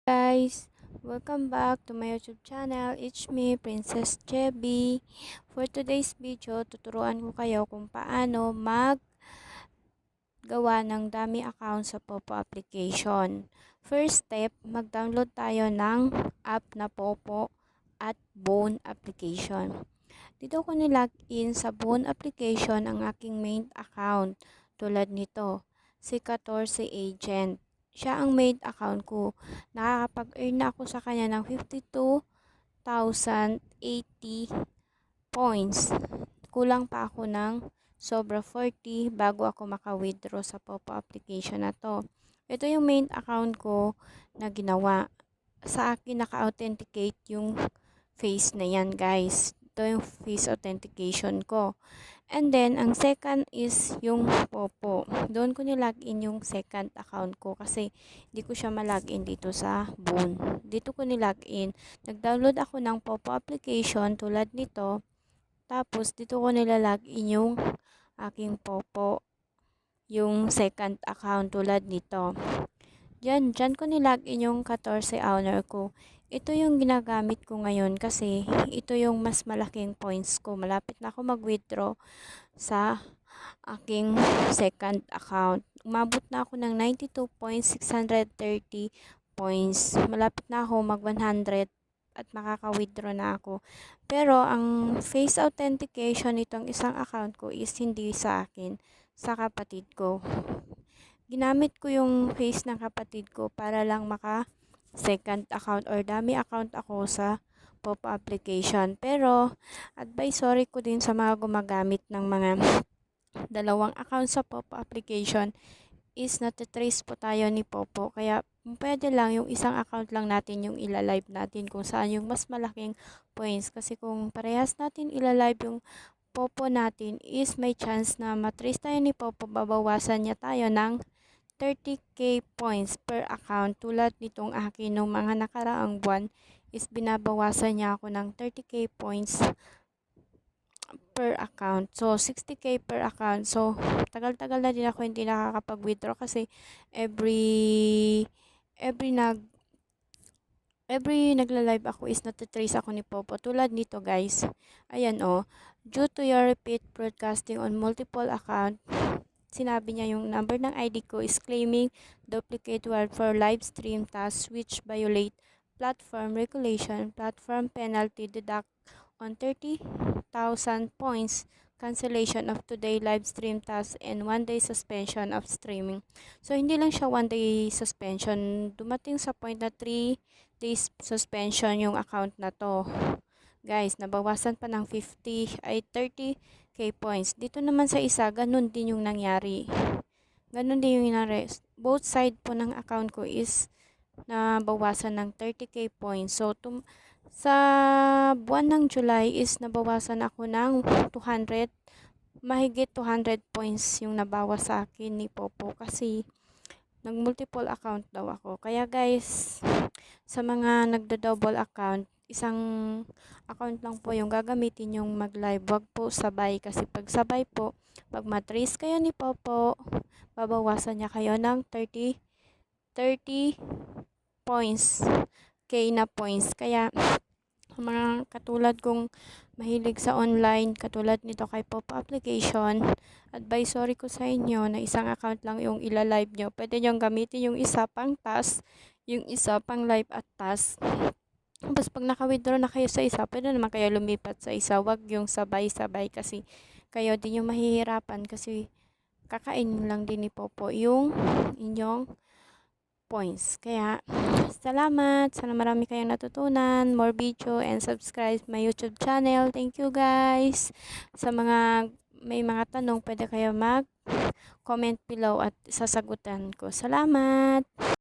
Guys, welcome back to my YouTube channel. It's me, Princess Chebby. For today's video, tuturuan ko kayo kung paano maggawa ng dummy account sa Popo application. First step, mag-download tayo ng app na Popo at Bone application. Dito ko nilagin sa Bone application ang aking main account tulad nito, si 14 Agent. Siya ang main account ko. Nakakapag-earn na ako sa kanya ng 52,080 points. Kulang pa ako ng sobra 40 bago ako maka-withdraw sa Popo application na to. Ito yung main account ko na ginawa. Sa akin naka-authenticate yung face na yan, guys. Ito yung face authentication ko. And then, ang second is yung Popo. Doon ko nilagin yung second account ko kasi hindi ko siya malagin dito sa Boon. Dito ko nilagin. Nag-download ako ng Popo application tulad nito. Tapos, dito ko nilalagin yung aking Popo. Yung second account tulad nito. Dyan ko nilagin yung 14 owner ko. Ito yung ginagamit ko ngayon kasi ito yung mas malaking points ko. Malapit na ako mag-withdraw sa aking second account. Umabot na ako ng 92,630 points. Malapit na ako mag 100 at makaka-withdraw na ako. Pero ang face authentication nitong isang account ko is hindi sa akin, sa kapatid ko. Ginamit ko yung face ng kapatid ko para lang maka second account or dummy account ako sa Popo application. Pero advisory ko din sa mga gumagamit ng mga dalawang account sa Popo application is natitrace po tayo ni Popo. Kaya pwede lang yung isang account lang natin yung ilalive natin kung saan yung mas malaking points. Kasi kung parehas natin ilalive yung Popo natin is may chance na matrace tayo ni Popo, babawasan niya tayo ng 30k points per account. Tulad nitong akin nung mga nakaraang buwan is binabawasan niya ako ng 30k points per account. So 60k per account. So tagal-tagal na din ako hindi nakakapag-withdraw kasi every nagla-live ako is natitrace ako ni Popo. Tulad nito, guys. Ayan due to your repeat broadcasting on multiple account, sinabi niya yung number ng ID ko is claiming duplicate word for live stream tasks which violate platform regulation, platform penalty deduct on 30,000 points, cancellation of today live stream task, and 1 day suspension of streaming. So, hindi lang siya 1 day suspension. Dumating sa point na 3 days suspension yung account na to. Guys, nabawasan pa ng 30k points. Dito naman sa isa, ganun din yung nangyari. Ganun din yung nangyari. Both side po ng account ko is nabawasan ng 30k points. So, sa buwan ng July is nabawasan ako ng 200, mahigit 200 points yung nabawas sa akin ni Popo kasi nag-multiple account daw ako. Kaya guys, sa mga nagdo-double account, isang account lang po yung gagamitin yung mag-live. Wag po sabay kasi pag sabay po, pag matrace kayo ni Popo, babawasan niya kayo ng 30 points, K na points. Kaya mga katulad kong mahilig sa online, katulad nito kay Popo application, advisory ko sa inyo na isang account lang yung ilalive nyo. Pwede nyo gamitin yung isa pang task, yung isa pang live at task. Tapos pag naka-withdraw na kayo sa isa, pwede naman kayo lumipat sa isa. Wag yung sabay-sabay kasi kayo din yung mahihirapan kasi kakainin lang din ni Popo yung inyong points. Kaya, salamat. Sana marami kayong natutunan. More video and subscribe my YouTube channel. Thank you, guys. Sa mga may mga tanong, pwede kayo mag-comment below at sasagutan ko. Salamat!